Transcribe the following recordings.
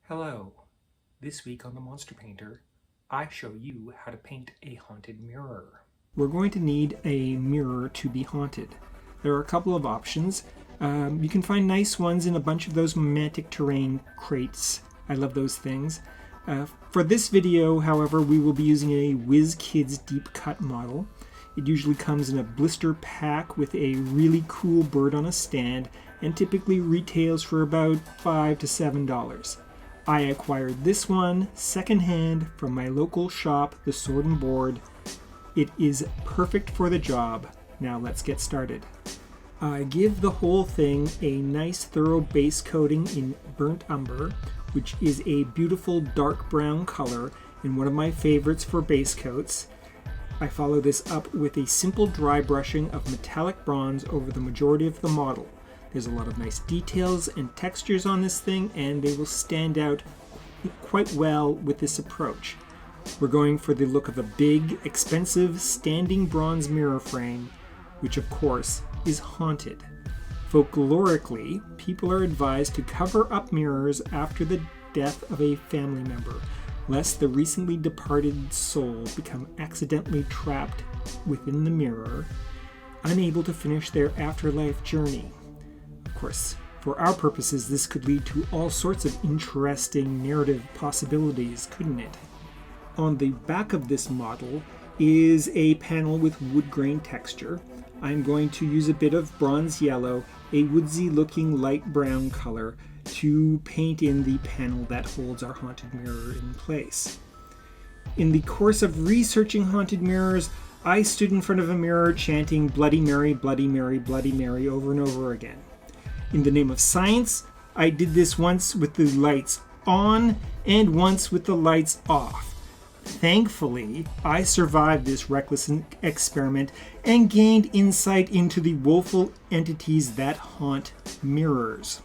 Hello. This week on The Monster Painter, I show you how to paint a haunted mirror. We're going to need a mirror to be haunted. There are a couple of options. You can find nice ones in a bunch of those romantic terrain crates. I love those things. For this video, however, we will be using a Wizkids Deep Cut model. It usually comes in a blister pack with a really cool bird on a stand and typically retails for about $5 to $7. I acquired this one secondhand from my local shop, the Sword and Board. It is perfect for the job. Now let's get started. I give the whole thing a nice thorough base coating in burnt umber, which is a beautiful dark brown color and one of my favorites for base coats. I follow this up with a simple dry brushing of metallic bronze over the majority of the model. There's a lot of nice details and textures on this thing, and they will stand out quite well with this approach. We're going for the look of a big, expensive, standing bronze mirror frame, which of course is haunted. Folklorically, people are advised to cover up mirrors after the death of a family member, lest the recently departed soul become accidentally trapped within the mirror, unable to finish their afterlife journey. Of course, for our purposes, this could lead to all sorts of interesting narrative possibilities, couldn't it? On the back of this model is a panel with wood grain texture. I'm going to use a bit of bronze yellow, a woodsy looking light brown color, to paint in the panel that holds our haunted mirror in place. In the course of researching haunted mirrors, I stood in front of a mirror chanting Bloody Mary, Bloody Mary, Bloody Mary over and over again. In the name of science, I did this once with the lights on and once with the lights off. Thankfully, I survived this reckless experiment and gained insight into the woeful entities that haunt mirrors.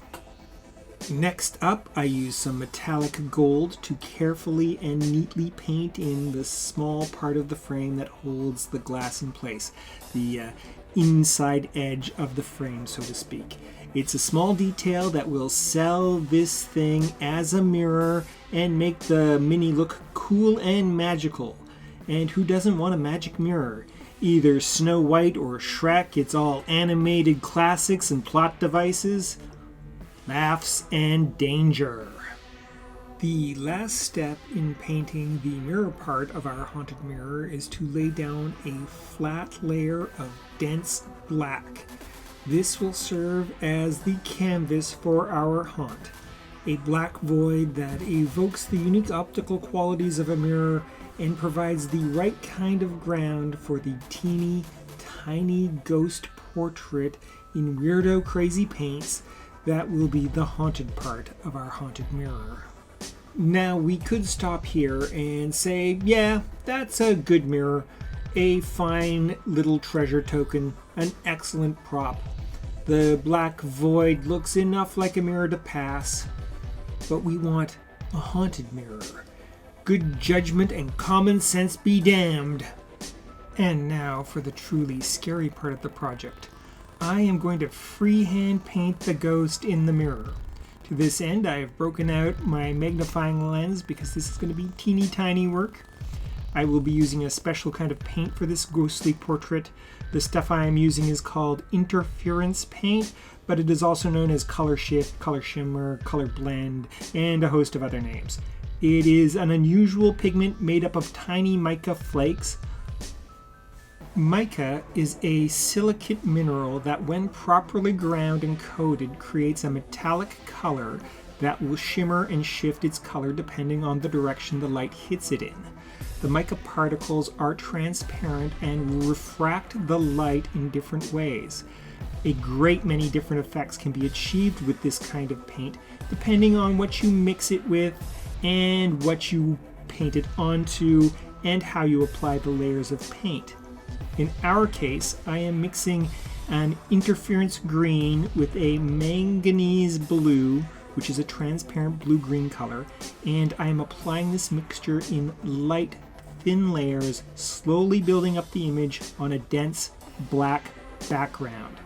Next up, I used some metallic gold to carefully and neatly paint in the small part of the frame that holds the glass in place, the inside edge of the frame, so to speak. It's a small detail that will sell this thing as a mirror and make the mini look cool and magical. And who doesn't want a magic mirror? Either Snow White or Shrek, it's all animated classics and plot devices. Laughs and danger. The last step in painting the mirror part of our haunted mirror is to lay down a flat layer of dense black. This will serve as the canvas for our haunt, a black void that evokes the unique optical qualities of a mirror and provides the right kind of ground for the teeny, tiny ghost portrait in weirdo crazy paints that will be the haunted part of our haunted mirror. Now we could stop here and say, yeah, that's a good mirror, a fine little treasure token, an excellent prop. The black void looks enough like a mirror to pass, but we want a haunted mirror. Good judgment and common sense be damned. And now for the truly scary part of the project. I am going to freehand paint the ghost in the mirror. To this end, I have broken out my magnifying lens because this is going to be teeny tiny work. I will be using a special kind of paint for this ghostly portrait. The stuff I am using is called interference paint, but it is also known as color shift, color shimmer, color blend, and a host of other names. It is an unusual pigment made up of tiny mica flakes. Mica is a silicate mineral that, when properly ground and coated, creates a metallic color that will shimmer and shift its color depending on the direction the light hits it in. The mica particles are transparent and will refract the light in different ways. A great many different effects can be achieved with this kind of paint, depending on what you mix it with and what you paint it onto and how you apply the layers of paint. In our case, I am mixing an interference green with a manganese blue, which is a transparent blue-green color, and I am applying this mixture in light, thin layers, slowly building up the image on a dense black background.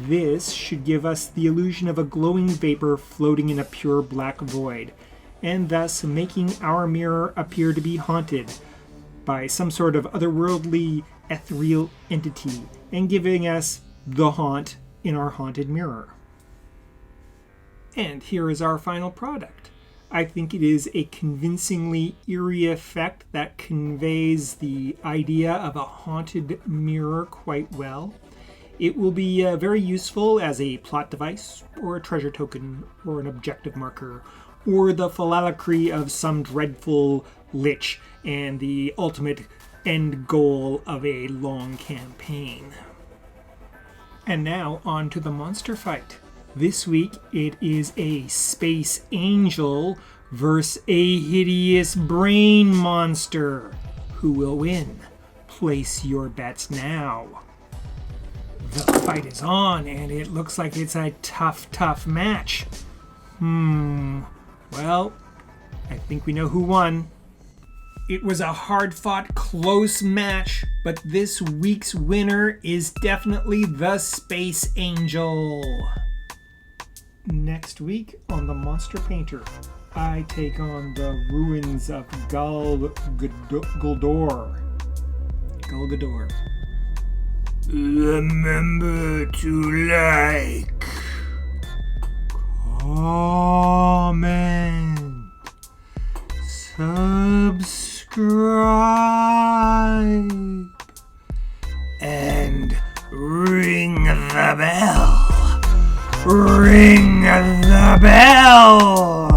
This should give us the illusion of a glowing vapor floating in a pure black void. and thus making our mirror appear to be haunted by some sort of otherworldly, ethereal entity, and giving us the haunt in our haunted mirror. And here is our final product. I think it is a convincingly eerie effect that conveys the idea of a haunted mirror quite well. It will be very useful as a plot device, or a treasure token, or an objective marker, or the phylactery of some dreadful lich and the ultimate end goal of a long campaign. And now on to the monster fight. This week it is a space angel versus a hideous brain monster. Who will win? Place your bets now. The fight is on, and it looks like it's a tough match. Well, I think we know who won. It was a hard-fought, close match, but this week's winner is definitely the Space Angel. Next week on The Monster Painter, I take on the ruins of Gul'dor. Remember to like, comment, subscribe, and ring the bell. Ring the bell!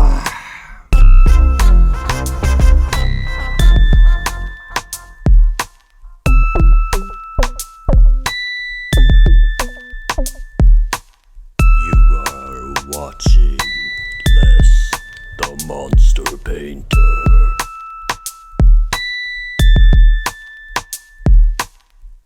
You are watching Les the Monster Painter.